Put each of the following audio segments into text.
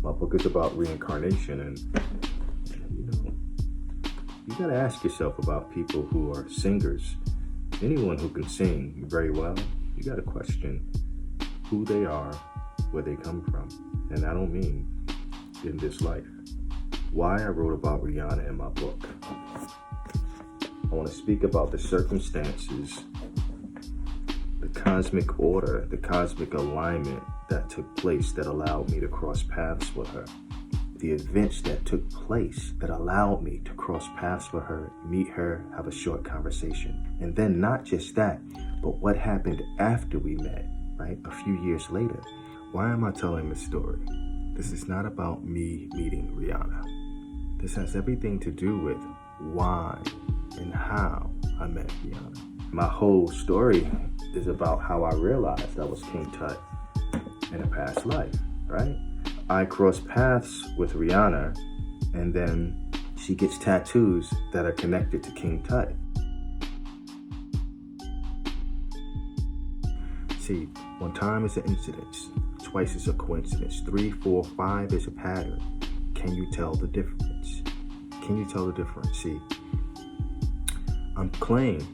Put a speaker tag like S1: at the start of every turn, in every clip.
S1: My book is about reincarnation, and you gotta ask yourself about people who are singers. Anyone who can sing very well, you gotta question who they are, where they come from. And I don't mean in this life. Why I wrote about Rihanna in my book. I want to speak about the circumstances, the cosmic order, the cosmic alignment that took place that allowed me to cross paths with her. The events that took place that allowed me to cross paths with her, meet her, have a short conversation. And then not just that, but what happened after we met, right? A few years later. Why am I telling this story? This is not about me meeting Rihanna. This has everything to do with why and how I met Rihanna. My whole story is about how I realized I was King Tut in a past life, right? I crossed paths with Rihanna, and then she gets tattoos that are connected to King Tut. See, 1 time is an incidence, twice is a coincidence, 3, 4, 5 is a pattern. Can you tell the difference? Can you tell the difference? See, I'm claimed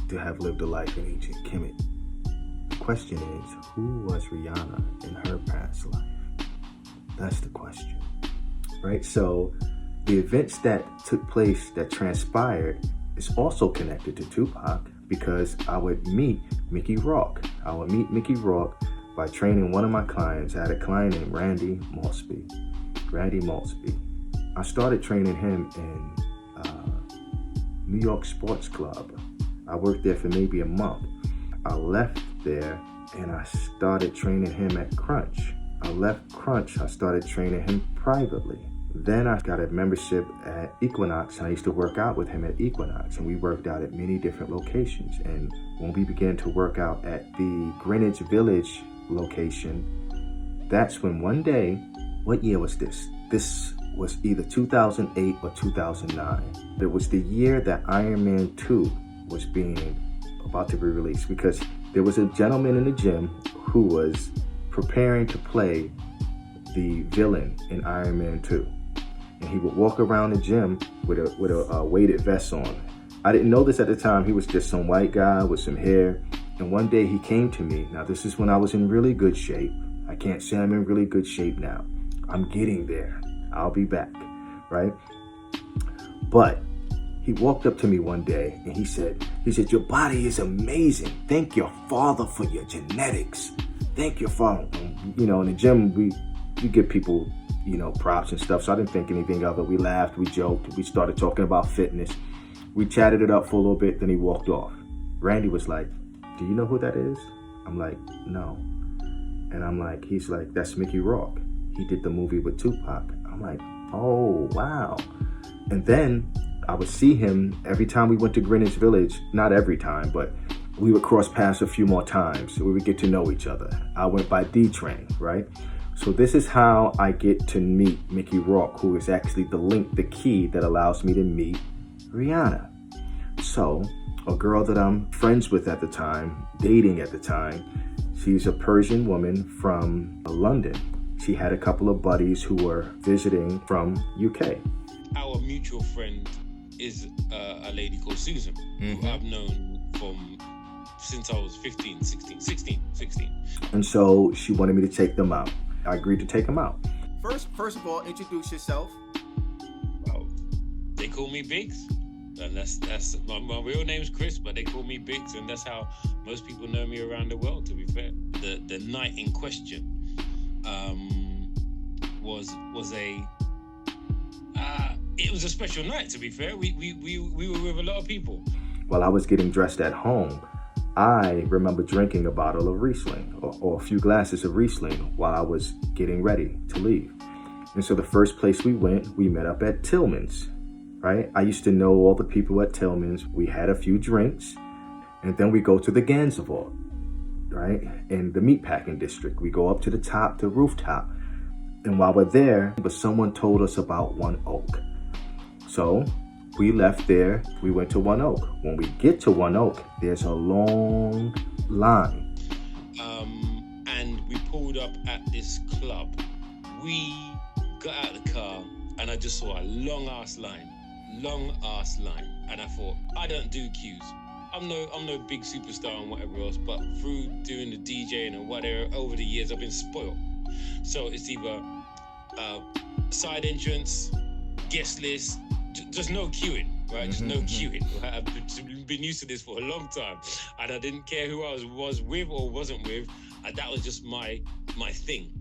S1: to have lived a life in ancient Kemet. The question is, who was Rihanna in her past life? That's the question, right? So the events that took place, that transpired, is also connected to Tupac, because I would meet Mickey Rourke. I would meet Mickey Rourke by training one of my clients. I had a client named Randy Maltsby. I started training him in New York Sports Club. I worked there for maybe a month. I left there and I started training him at Crunch. I left Crunch, I started training him privately. Then I got a membership at Equinox, and I used to work out with him at Equinox, and we worked out at many different locations. And when we began to work out at the Greenwich Village location, that's when one day, what year was this? This was either 2008 or 2009. It was the year that Iron Man 2 was about to be released, because there was a gentleman in the gym who was preparing to play the villain in Iron Man 2. And he would walk around the gym with a weighted vest on. I didn't know this at the time. He was just some white guy with some hair. And one day he came to me. Now, this is when I was in really good shape. I can't say I'm in really good shape now. I'm getting there. I'll be back, right? But he walked up to me one day and he said, your body is amazing. Thank your father for your genetics. Thank your father. You know, in the gym, we give people, props and stuff. So I didn't think anything of it. We laughed, we joked, we started talking about fitness. We chatted it up for a little bit, then he walked off. Randy was like, do you know who that is? I'm like, no. And he's like, that's Mickey Rourke. He did the movie with Tupac. I'm like, oh, wow. And then I would see him every time we went to Greenwich Village. Not every time, but we would cross paths a few more times. So we would get to know each other. I went by D-Train, right? So this is how I get to meet Mickey Rourke, who is actually the link, the key that allows me to meet Rihanna. So a girl that I'm friends with at the time, dating at the time, she's a Persian woman from London. She had a couple of buddies who were visiting from UK.
S2: Our mutual friend is a lady called Susan, who I've known since I was 16.
S3: And so she wanted me to take them out. I agreed to take them out.
S4: First of all, introduce yourself.
S2: Well, they call me Biggs. And that's my real name's Chris, but they call me Biggs, and that's how most people know me around the world, to be fair. The night in question was a special night, to be fair. We were with a lot of people.
S1: While I was getting dressed at home, I remember drinking a bottle of Riesling or a few glasses of Riesling while I was getting ready to leave. And so the first place we went, we met up at Tillman's, right? I used to know all the people at Tillman's. We had a few drinks, and then we go to the Gansevoort, right? In the meatpacking district. We go up to the top, the rooftop. And while we're there, someone told us about One Oak. So we left there, we went to One Oak. When we get to One Oak, there's a long line.
S2: And we pulled up at this club. We got out of the car, and I just saw a long ass line, and I thought, I don't do queues. I'm no big superstar and whatever else, but through doing the DJing and whatever over the years, I've been spoiled. So it's either side entrance, guest list, just no queuing, right? Just no queuing. Right? I've been used to this for a long time, and I didn't care who I was with or wasn't with. That was just my thing.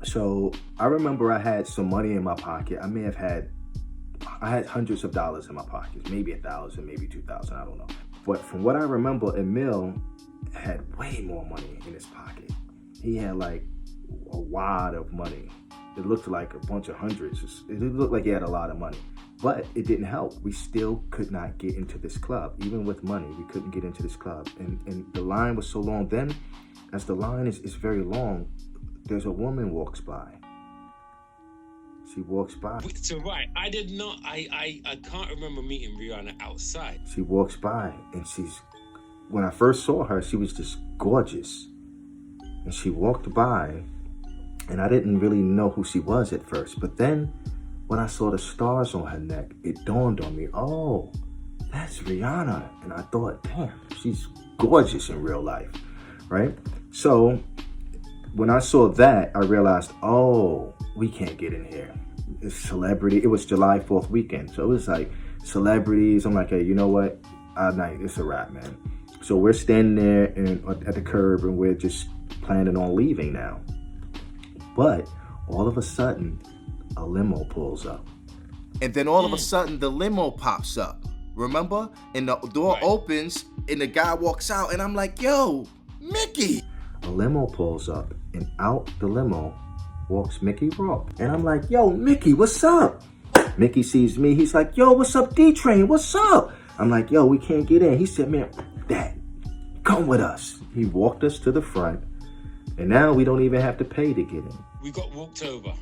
S1: So I remember I had some money in my pocket. I had hundreds of dollars in my pockets, maybe 1,000, maybe 2,000, I don't know. But from what I remember, Emile had way more money in his pocket. He had like a wad of money. It looked like a bunch of hundreds. It looked like he had a lot of money. But it didn't help. We still could not get into this club. Even with money, we couldn't get into this club. And the line was so long. Then, as the line is very long, there's a woman walks by. She walks by.
S2: So right, I did not. I can't remember meeting Rihanna outside.
S1: She walks by, and when I first saw her, she was just gorgeous. And she walked by, and I didn't really know who she was at first. But then, when I saw the stars on her neck, it dawned on me, oh, that's Rihanna. And I thought, damn, she's gorgeous in real life, right? So when I saw that, I realized, oh, we can't get in here. It's celebrity. It was July 4th weekend. So it was like celebrities. I'm like, hey, you know what? It's a wrap, man. So we're standing there at the curb, and we're just planning on leaving now. But all of a sudden, a limo pulls up.
S4: And then all of a sudden, the limo pops up. Remember? And the door opens, and the guy walks out, and I'm like, yo, Mickey.
S1: A limo pulls up, and out the limo walks Mickey Rourke. And I'm like, yo, Mickey, what's up? Mickey sees me. He's like, yo, what's up, D-Train? What's up? I'm like, yo, we can't get in. He said, man, Dad, come with us. He walked us to the front, and now we don't even have to pay to get in.
S2: We got walked over.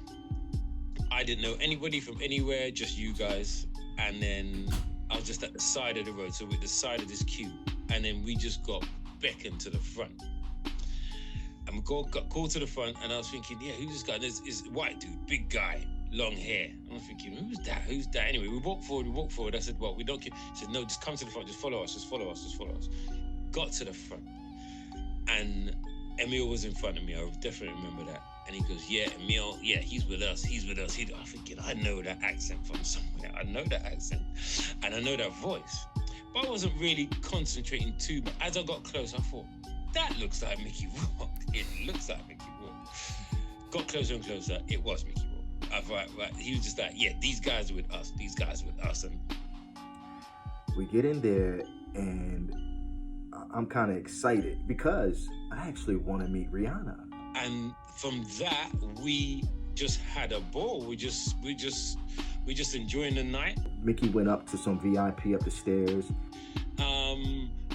S2: I didn't know anybody from anywhere, just you guys. And then I was just at the side of the road, so we're at the side of this queue. And then we just got beckoned to the front. And we got called to the front, and I was thinking, yeah, who's this guy? And this white dude, big guy, long hair. And I'm thinking, who's that? Anyway, we walked forward. I said, well, we don't care. He said, no, just come to the front, just follow us. Got to the front. And Emile was in front of me. I definitely remember that. And he goes, yeah, Emile, yeah, he's with us. I'm thinking, I know that accent from somewhere. I know that accent. And I know that voice. But I wasn't really concentrating too much. As I got close, I thought, that looks like Mickey Rourke. It looks like Mickey Rourke. Got closer and closer. It was Mickey Rourke. I thought, right. He was just like, yeah, these guys are with us. And
S1: we get in there, and I'm kind of excited because I actually want to meet Rihanna.
S2: And from that, we just had a ball. We just enjoying the night.
S1: Mickey went up to some VIP up the stairs.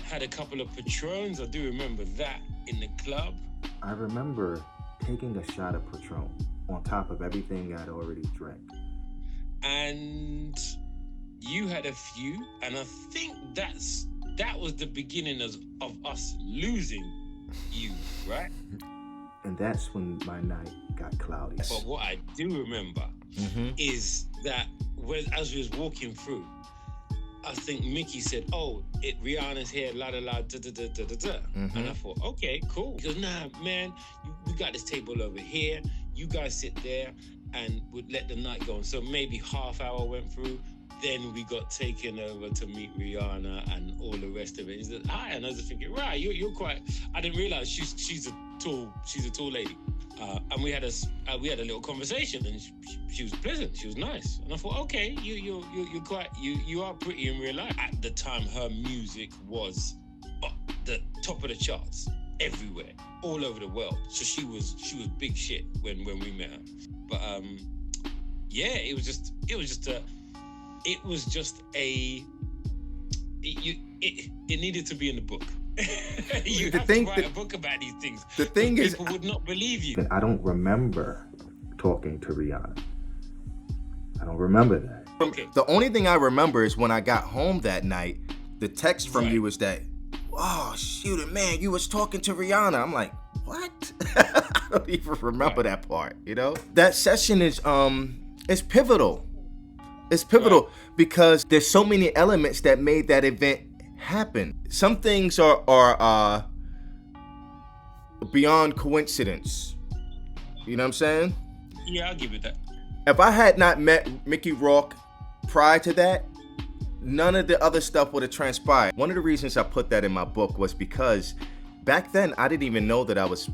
S2: Had a couple of Patrons. I do remember that in the club.
S1: I remember taking a shot of Patron on top of everything I'd already drank.
S2: And you had a few, and I think that was the beginning of us losing you, right?
S1: And that's when my night got cloudy.
S2: But what I do remember is that as we was walking through, I think Mickey said, oh, Rihanna's here, la da la, da da da da da da. And I thought, okay, cool. He goes, nah, man, we got this table over here. You guys sit there and would let the night go on. So maybe half hour went through. Then we got taken over to meet Rihanna and all the rest of it. He said, hi, and I was thinking, right, you're quite. I didn't realize she's a tall lady, and we had a little conversation, and she was pleasant, she was nice, and I thought, okay, you are pretty in real life. At the time, her music was the top of the charts everywhere, all over the world. So she was big shit when we met her. But yeah, it needed to be in the book. You have to write a book about these things.
S4: The thing is,
S2: people would not believe you.
S1: I don't remember talking to Rihanna. I don't remember that.
S2: Okay.
S4: The only thing I remember is when I got home that night, the text from you was that, oh, shoot, man, you was talking to Rihanna. I'm like, what? I don't even remember that part, you know? That session is it's pivotal. It's pivotal because there's so many elements that made that event happen. Some things are beyond coincidence. You know what I'm saying?
S2: Yeah, I'll give it that.
S4: If I had not met Mickey Rourke prior to that, none of the other stuff would have transpired. One of the reasons I put that in my book was because back then I didn't even know that I was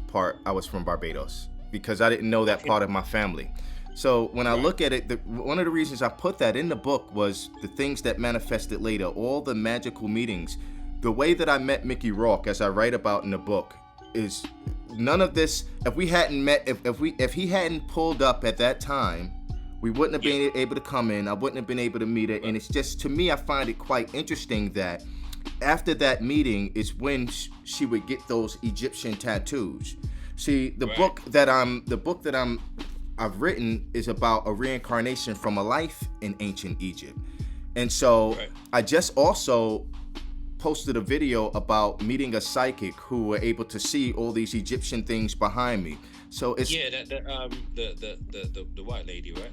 S4: from Barbados, because I didn't know that part of my family. So when I look at it, one of the reasons I put that in the book was the things that manifested later, all the magical meetings. The way that I met Mickey Rourke, as I write about in the book, is none of this. If we hadn't met, if he hadn't pulled up at that time, we wouldn't have been able to come in. I wouldn't have been able to meet her. And it's just, to me, I find it quite interesting that after that meeting is when she would get those Egyptian tattoos. See, the book that I've written is about a reincarnation from a life in ancient Egypt. And so I just also posted a video about meeting a psychic who were able to see all these Egyptian things behind me. So it's
S2: the white lady, right?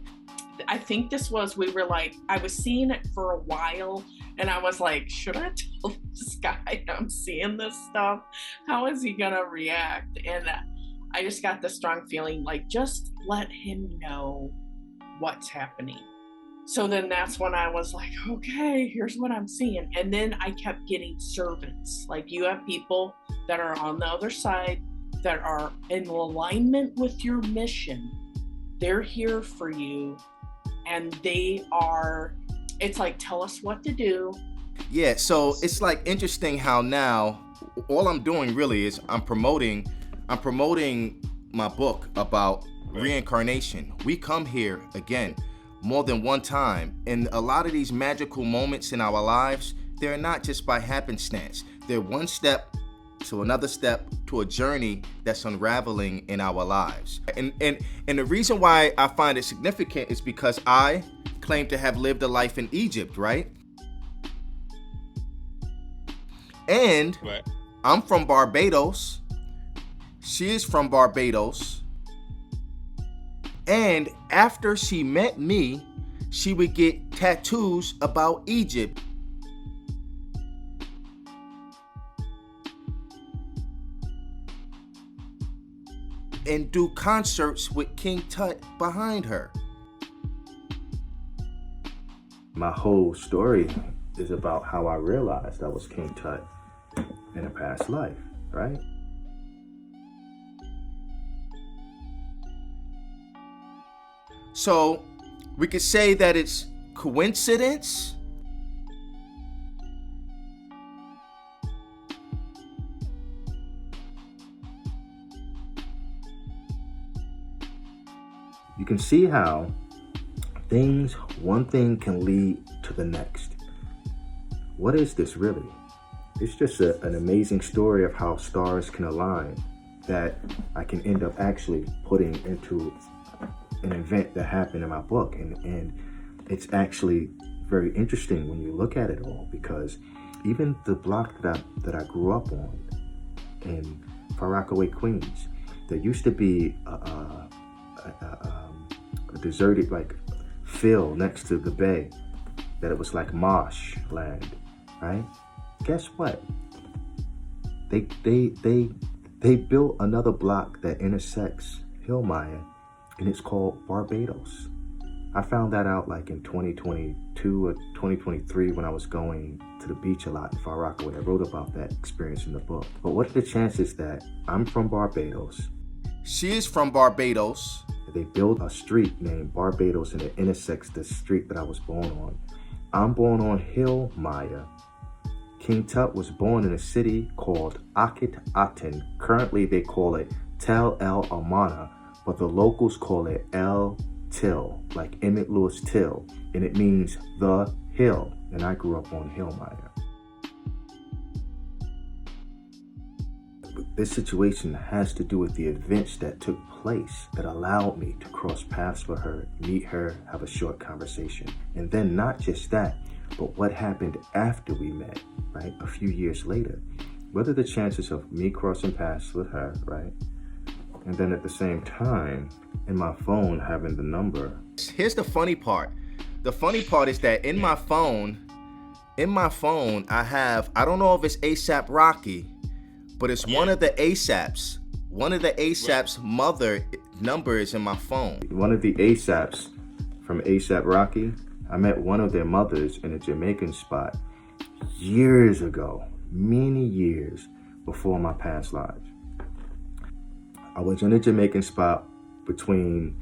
S5: I think I was seeing it for a while, and I was like, should I tell this guy I'm seeing this stuff? How is he gonna react? And I just got the strong feeling, like, just let him know what's happening. So then that's when I was like, okay, here's what I'm seeing. And then I kept getting servants. Like, you have people that are on the other side that are in alignment with your mission. They're here for you. And it's like, tell us what to do.
S4: Yeah, so it's like interesting how now all I'm doing really is I'm promoting my book about reincarnation. We come here again more than one time, and a lot of these magical moments in our lives, they're not just by happenstance. They're one step to another step to a journey that's unraveling in our lives. And the reason why I find it significant is because I claim to have lived a life in Egypt, right? And I'm from Barbados. She is from Barbados. And after she met me, she would get tattoos about Egypt. And do concerts with King Tut behind her.
S1: My whole story is about how I realized I was King Tut in a past life, right?
S4: So we could say that it's coincidence.
S1: You can see how one thing can lead to the next. What is this really? It's just an amazing story of how stars can align that I can end up actually putting into an event that happened in my book. And it's actually very interesting when you look at it all, because even the block that I grew up on in Far Rockaway, Queens, there used to be a deserted like field next to the bay that it was like marsh land, right? Guess what? They built another block that intersects Hillmire, and it's called Barbados. I found that out like in 2022 or 2023 when I was going to the beach a lot in Far Rockaway. I wrote about that experience in the book. But what are the chances that I'm from Barbados?
S4: She is from Barbados.
S1: They built a street named Barbados, and it intersects the street that I was born on. I'm born on Hillmire. King Tut was born in a city called Akit Aten. Currently they call it Tel El Amarna, but the locals call it El Till, like Emmett Lewis Till, and it means the hill. And I grew up on Hillmire. This situation has to do with the events that took place that allowed me to cross paths with her, meet her, have a short conversation. And then not just that, but what happened after we met, right? A few years later. what are the chances of me crossing paths with her, right? And then at the same time, in my phone having the number.
S4: Here's the funny part. The funny part is that in my phone, I have, I don't know if it's ASAP Rocky, but it's one of the ASAPs. One of the ASAP's mother number is in my phone.
S1: One of the ASAPs from ASAP Rocky, I met one of their mothers in a Jamaican spot years ago, many years before my past lives. I was in a Jamaican spot between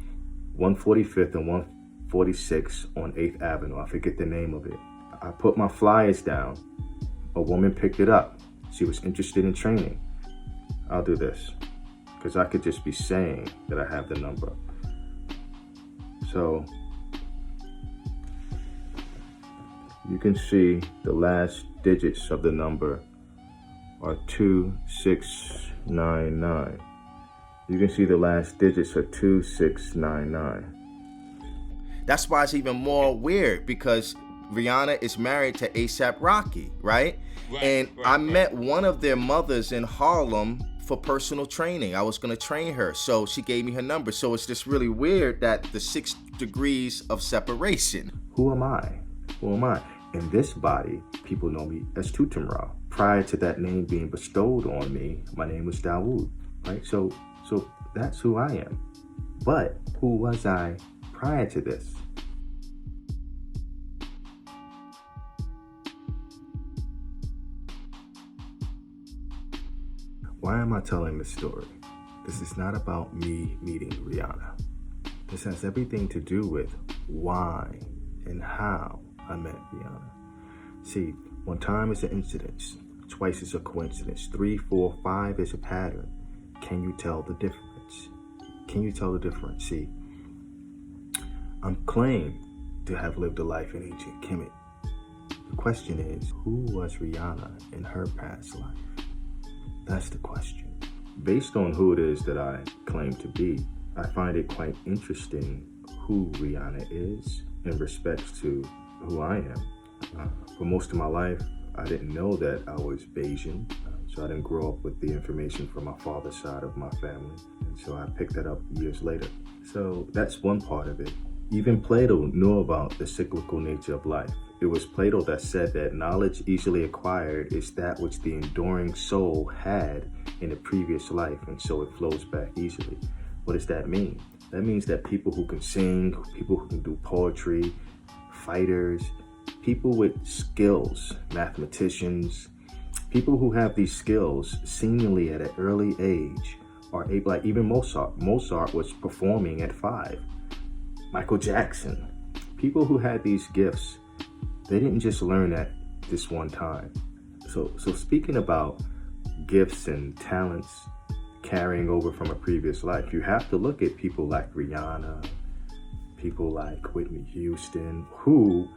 S1: 145th and 146 on 8th Avenue. I forget the name of it. I put my flyers down. A woman picked it up. She was interested in training. I'll do this, because I could just be saying that I have the number. So you can see the last digits of the number are 2699. You can see the last digits are 2699.
S4: That's why it's even more weird, because Rihanna is married to ASAP Rocky, right? I met one of their mothers in Harlem for personal training. I was gonna train her, so she gave me her number. So it's just really weird that the 6 degrees of separation.
S1: Who am I? Who am I? In this body, people know me as TutemRa. Prior to that name being bestowed on me, my name was Dawood, right? So that's who I am. But who was I prior to this? Why am I telling this story? This is not about me meeting Rihanna. This has everything to do with why and how I met Rihanna. See, 1 time is an incidence, twice is a coincidence, 3, 4, 5 is a pattern. Can you tell the difference? Can you tell the difference? See, I'm claimed to have lived a life in ancient Kemet. The question is, who was Rihanna in her past life? That's the question. Based on who it is that I claim to be, I find it quite interesting who Rihanna is in respect to who I am. For most of my life, I didn't know that I was Bayesian, so I didn't grow up with the information from my father's side of my family, and so I picked that up years later. So that's one part of it. Even Plato knew about the cyclical nature of life. It was Plato that said that knowledge easily acquired is that which the enduring soul had in a previous life, and so it flows back easily. What does that mean? That means that people who can sing, people who can do poetry, fighters, people with skills, mathematicians, people who have these skills seemingly at an early age are able, like even Mozart. Mozart was performing at 5. Michael Jackson. People who had these gifts, they didn't just learn at this one time. So speaking about gifts and talents carrying over from a previous life, you have to look at people like Rihanna, people like Whitney Houston, who,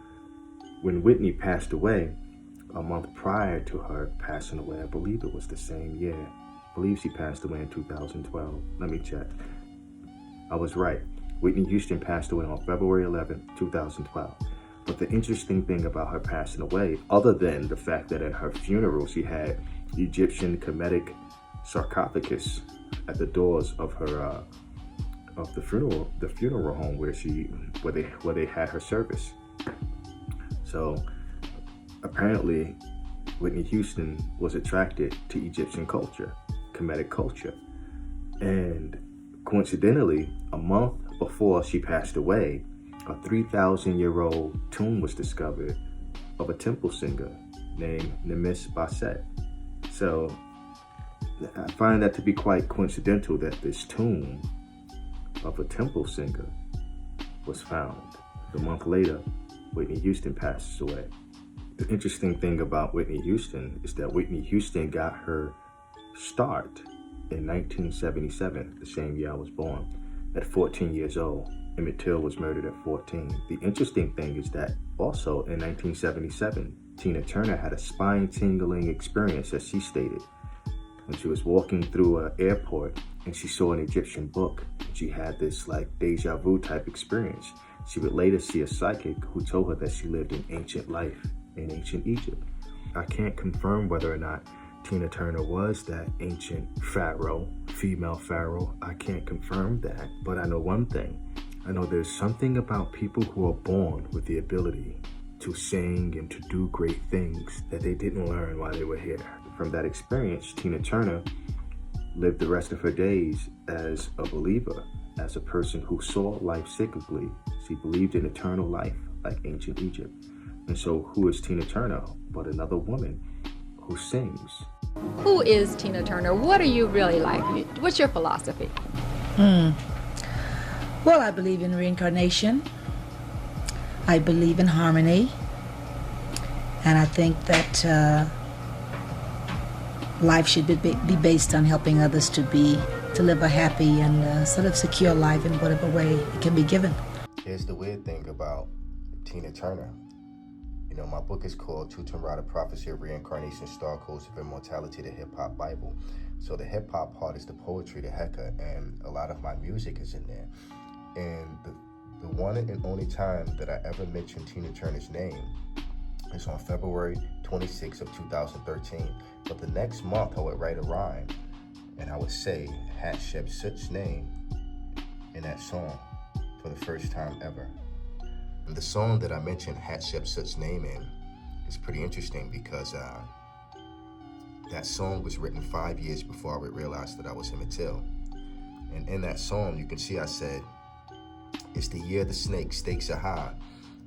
S1: when Whitney passed away, a month prior to her passing away, I believe it was the same year. I believe she passed away in 2012. Let me check. I was right. Whitney Houston passed away on February 11th, 2012. But the interesting thing about her passing away, other than the fact that at her funeral she had Egyptian Kemetic sarcophagus at the doors of her of the funeral home where they had her service. So apparently Whitney Houston was attracted to Egyptian culture, Kemetic culture. And coincidentally, a month before she passed away, a 3,000-year-old tomb was discovered of a temple singer named Nemes Basset. So I find that to be quite coincidental that this tomb of a temple singer was found. A month later, Whitney Houston passes away. The interesting thing about Whitney Houston is that Whitney Houston got her start in 1977, the same year I was born, at 14 years old. Emmett Till was murdered at 14. The interesting thing is that also in 1977, Tina Turner had a spine-tingling experience, as she stated, when she was walking through an airport and she saw an Egyptian book. She had this like deja vu type experience. She would later see a psychic who told her that she lived an ancient life in ancient Egypt. I can't confirm whether or not Tina Turner was that ancient pharaoh, female pharaoh. I can't confirm that, but I know one thing. I know there's something about people who are born with the ability to sing and to do great things that they didn't learn while they were here. From that experience, Tina Turner lived the rest of her days as a believer, as a person who saw life cyclically. She believed in eternal life like ancient Egypt. And so who is Tina Turner but another woman who sings?
S6: Who is Tina Turner? What are you really like? What's your philosophy?
S7: Well, I believe in reincarnation. I believe in harmony. And I think that life should be based on helping others to live a happy and sort of secure life in whatever way it can be given.
S4: Here's the weird thing about Tina Turner. You know, my book is called TutemRa, the Prophecy of Reincarnation, Star Codes of Immortality, the Hip Hop Bible. So the hip hop part is the poetry, the hecka, and a lot of my music is in there. And the one and only time that I ever mentioned Tina Turner's name is on February 26th of 2013. But the next month I would write a rhyme and I would say Hatshepsut's name in that song for the first time ever. And the song that I mentioned Hatshepsut's name in is pretty interesting because that song was written 5 years before I would realize that I was Emile. And in that song, you can see I said, it's the year of the snake, stakes are high.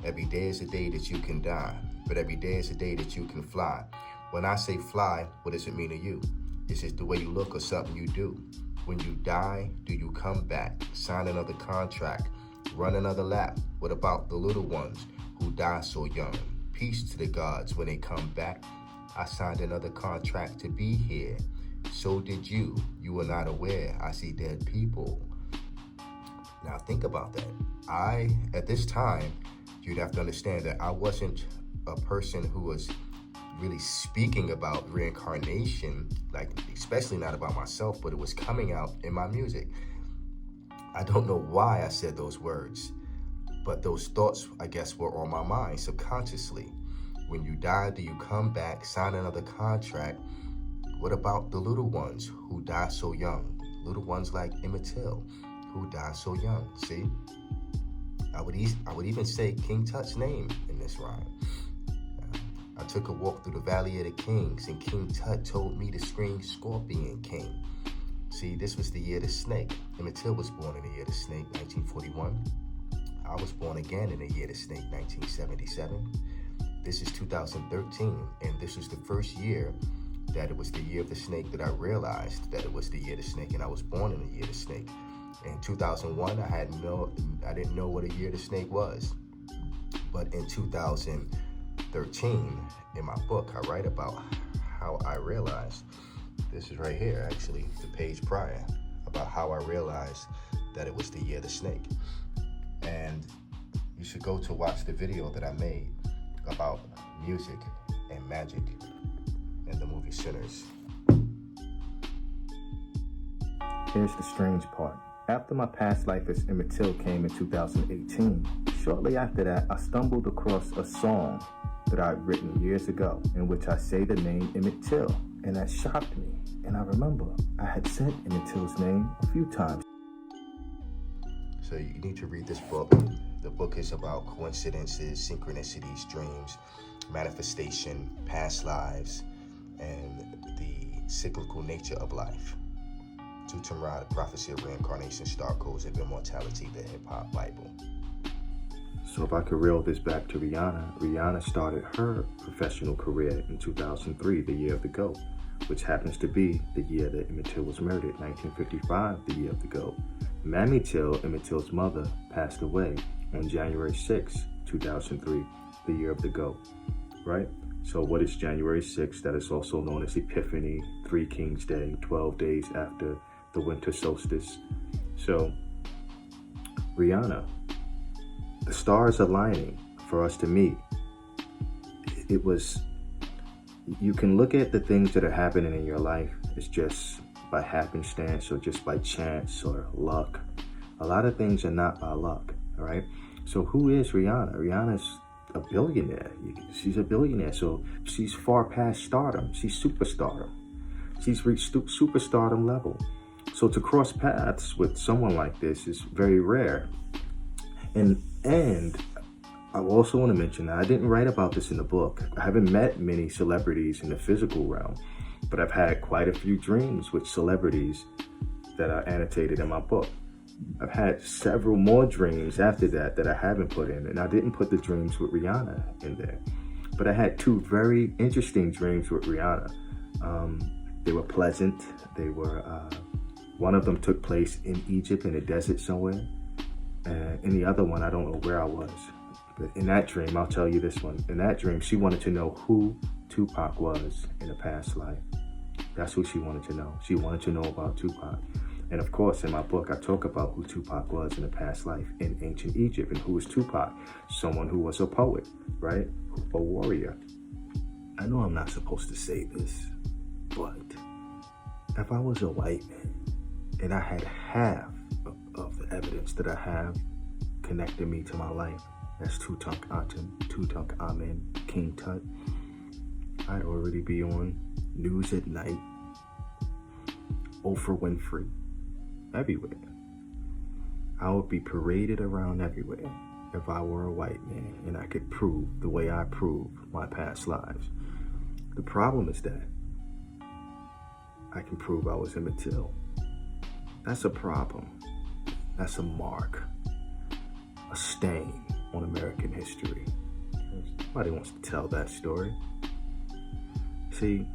S4: Every day is a day that you can die, but every day is a day that you can fly. When I say fly, what does it mean to you? Is it the way you look or something you do? When you die, do you come back, sign another contract, run another lap? What about the little ones who die so young? Peace to the gods when they come back. I signed another contract to be here. So did you. You were not aware. I see dead people. Now think about that. At this time, you'd have to understand that I wasn't a person who was really speaking about reincarnation, like especially not about myself, but it was coming out in my music. I don't know why I said those words, but those thoughts, I guess, were on my mind subconsciously. When you die, do you come back, sign another contract? What about the little ones who die so young? Little ones like Emile, who die so young. See, I would even say King Tut's name in this rhyme. I took a walk through the Valley of the Kings, and King Tut told me to scream Scorpion King. See, this was the year of the snake. Emile was born in the year of the snake, 1941. I was born again in the year of the snake, 1977. This is 2013, and this was the first year that it was the year of the snake that I realized that it was the year of the snake, and I was born in the year of the snake. In 2001, I didn't know what a year of the snake was. But in 2013, in my book, I write about how I realized, this is right here, actually, the page prior, about how I realized that it was the year of the snake. And you should go to watch the video that I made about music and magic in the movie Sinners.
S1: Here's the strange part. After my past life as Emile came in 2018, shortly after that, I stumbled across a song that I'd written years ago in which I say the name Emile, and that shocked me. And I remember I had said Emile's name a few times.
S4: So you need to read this book. The book is about coincidences, synchronicities, dreams, manifestation, past lives, and the cyclical nature of life. TutemRa, the Prophecy of Reincarnation, Star Codes of Immortality, the Hip Hop Bible.
S1: So if I could reel this back to Rihanna, Rihanna started her professional career in 2003, the year of the goat, which happens to be the year that Emile was murdered, 1955, the year of the goat. Mammy Till, Emile's mother, passed away on January 6, 2003, the year of the goat, right? So what is January 6th? That is also known as Epiphany, Three Kings Day, 12 days after the winter solstice. So, Rihanna, the stars aligning for us to meet. It was, you can look at the things that are happening in your life as just by happenstance or just by chance or luck. A lot of things are not by luck, all right? So who is Rihanna? Rihanna's a billionaire. She's a billionaire, so she's far past stardom. She's superstardom. She's reached superstardom level. So to cross paths with someone like this is very rare. And I also want to mention that I didn't write about this in the book. I haven't met many celebrities in the physical realm, but I've had quite a few dreams with celebrities that are annotated in my book. I've had several more dreams after that I haven't put in, and I didn't put the dreams with Rihanna in there. But I had two very interesting dreams with Rihanna. They were pleasant. They were, one of them took place in Egypt in a desert somewhere. And in the other one, I don't know where I was. But in that dream, I'll tell you this one. In that dream, she wanted to know who Tupac was in a past life. That's who she wanted to know. She wanted to know about Tupac. And of course, in my book, I talk about who Tupac was in a past life in ancient Egypt. And who was Tupac? Someone who was a poet, right? A warrior. I know I'm not supposed to say this, but if I was a white man and I had half of the evidence that I have connecting me to my life, that's Tutankhamun, King Tut, I'd already be on News at Night, Oprah Winfrey, everywhere. I would be paraded around everywhere if I were a white man and I could prove the way I prove my past lives. The problem is that I can prove I was Emmett Till. That's a problem. That's a mark, a stain on American history. Nobody wants to tell that story. See,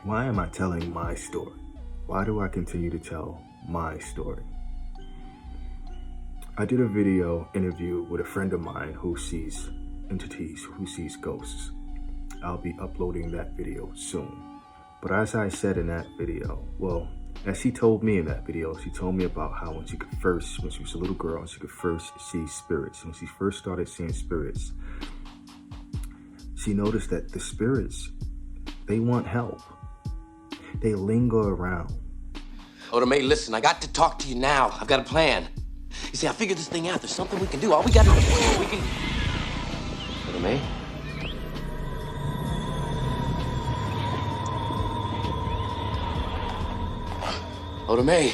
S1: why am I telling my story? Why do I continue to tell my story? I did a video interview with a friend of mine who sees entities, who sees ghosts. I'll be uploading that video soon. But as I said in that video, well, as she told me in that video, she told me about how when she was a little girl, she could first see spirits. When she first started seeing spirits, she noticed that the spirits, they want help. They linger around.
S8: Oda May, listen, I got to talk to you now. I've got a plan. You see, I figured this thing out. There's something we can do. All we got to do, we can... Oda May? Oda May.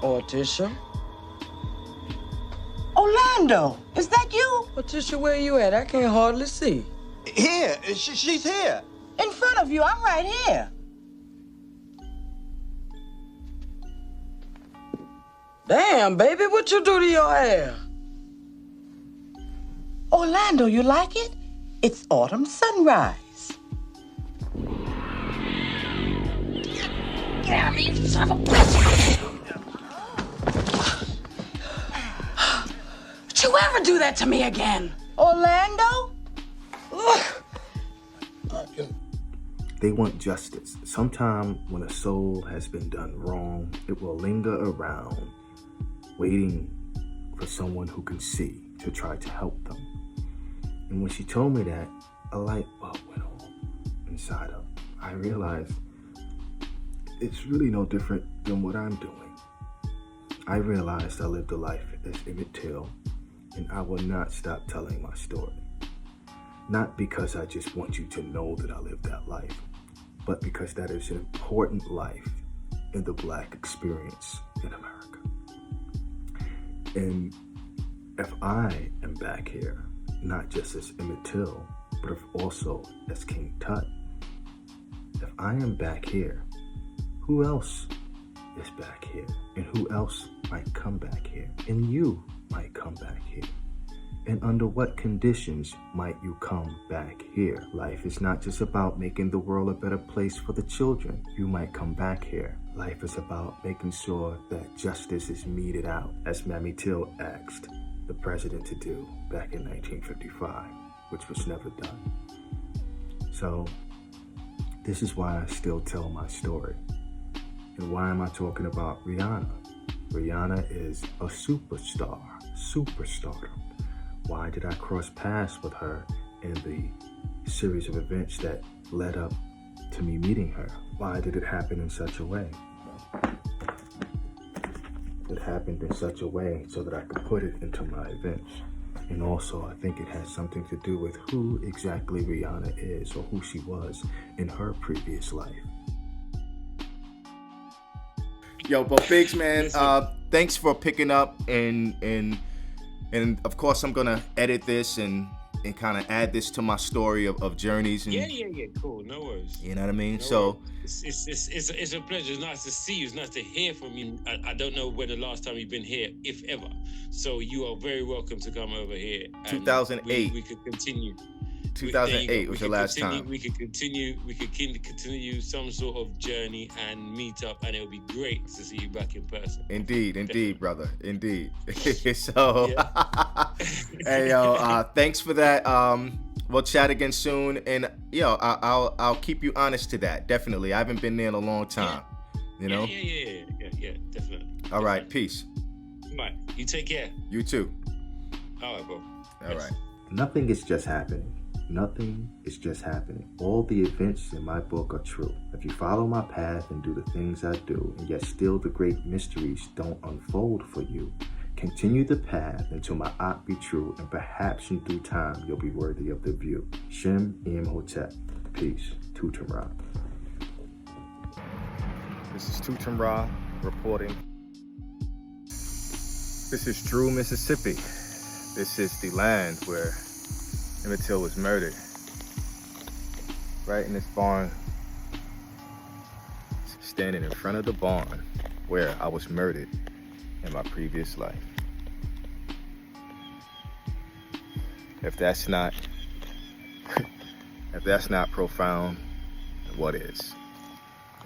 S9: Tisha?
S10: Orlando, is that you?
S9: Tisha, where you at? I can't hardly see.
S10: Here, she's here. In front of you, I'm right here.
S9: Damn, baby, what you do to your hair?
S10: Orlando, you like it? It's autumn sunrise. Get out of me, you son of a bitch!
S11: Don't you ever do that to me again?
S10: Orlando?
S1: They want justice. Sometime when a soul has been done wrong, it will linger around, waiting for someone who can see to try to help them. And when she told me that, a light bulb went on inside of me. I realized it's really no different than what I'm doing. I realized I lived a life as Emmett Till, and I will not stop telling my story. Not because I just want you to know that I lived that life, but because that is an important life in the Black experience in America. And if I am back here, not just as Emmett Till, but also as King Tut, if I am back here, who else is back here? And who else might come back here? And you might come back here. And under what conditions might you come back here? Life is not just about making the world a better place for the children. You might come back here. Life is about making sure that justice is meted out, as Mammy Till asked the president to do back in 1955, which was never done. So, this is why I still tell my story. And why am I talking about Rihanna? Rihanna is a superstardom. Why did I cross paths with her in the series of events that led up to me meeting her? Why did it happen in such a way? It happened in such a way so that I could put it into my events. And also, I think it has something to do with who exactly Rihanna is or who she was in her previous life.
S4: Yo, but Biggs, man, thanks for picking up, and of course I'm gonna edit this and kind of add this to my story of journeys. And,
S2: yeah, cool, no worries.
S4: You know what I mean?
S2: No worries. It's a pleasure. It's nice to see you. It's nice to hear from you. I don't know when the last time you've been here, if ever. So you are very welcome to come over here.
S4: 2008.
S2: We could continue.
S4: 2008 was the last time.
S2: We could continue some sort of journey and meet up, and it would be great to see you back in person.
S4: Indeed, brother. Indeed. So, hey, yo, thanks for that. We'll chat again soon, and yo, I'll keep you honest to that. Definitely, I haven't been there in a long time. You know?
S2: Yeah, definitely.
S4: All right, peace.
S2: Bye. You take care.
S4: You too.
S2: All right, bro.
S4: All right.
S1: Nothing is just happening. Nothing is just happening. All the events in my book are true. If you follow my path and do the things I do, and yet still the great mysteries don't unfold for you, continue the path until my art be true, and perhaps in due time you'll be worthy of the view. Shem Imhotep. Peace. TutemRa.
S4: This is TutemRa reporting. This is Drew, Mississippi. This is the land where Emile was murdered. Right in this barn. Standing in front of the barn where I was murdered in my previous life. If that's not profound, what is?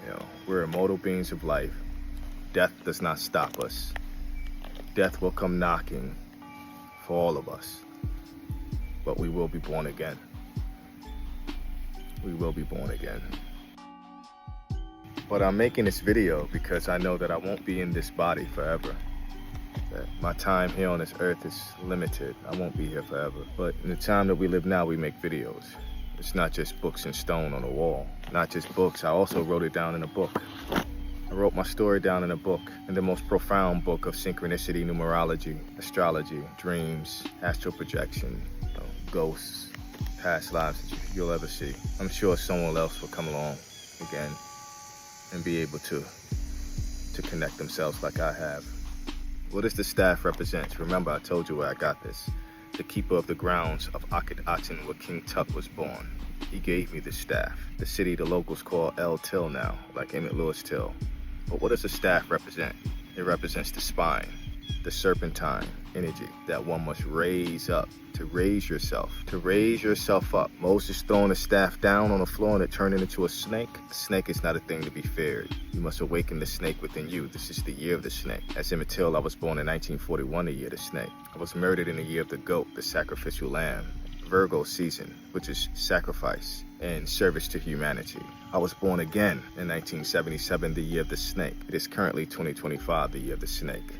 S4: You know, we're immortal beings of life. Death does not stop us. Death will come knocking for all of us. But we will be born again. We will be born again. But I'm making this video because I know that I won't be in this body forever. That my time here on this earth is limited. I won't be here forever. But in the time that we live now, we make videos. It's not just books in stone on the wall. Not just books, I also wrote it down in a book. I wrote my story down in a book, in the most profound book of synchronicity, numerology, astrology, dreams, astral projection, ghosts, past lives that you'll ever see. I'm sure someone else will come along again and be able to connect themselves like I have. What does the staff represent? Remember, I told you where I got this. The keeper of the grounds of Akhenaten, where King Tut was born. He gave me the staff. The city the locals call El Till now, like Emmett Lewis Till. But what does the staff represent? It represents the spine, the serpentine energy that one must raise up, to raise yourself up. Moses throwing the staff down on the floor and it turned into a snake. The snake is not a thing to be feared. You must awaken the snake within you. This is the year of the snake. As Emmett Till, I was born in 1941, the year of the snake. I was murdered in the year of the goat, the sacrificial lamb. Virgo season, which is sacrifice and service to humanity. I was born again in 1977, the year of the snake. It is currently 2025, the year of the snake.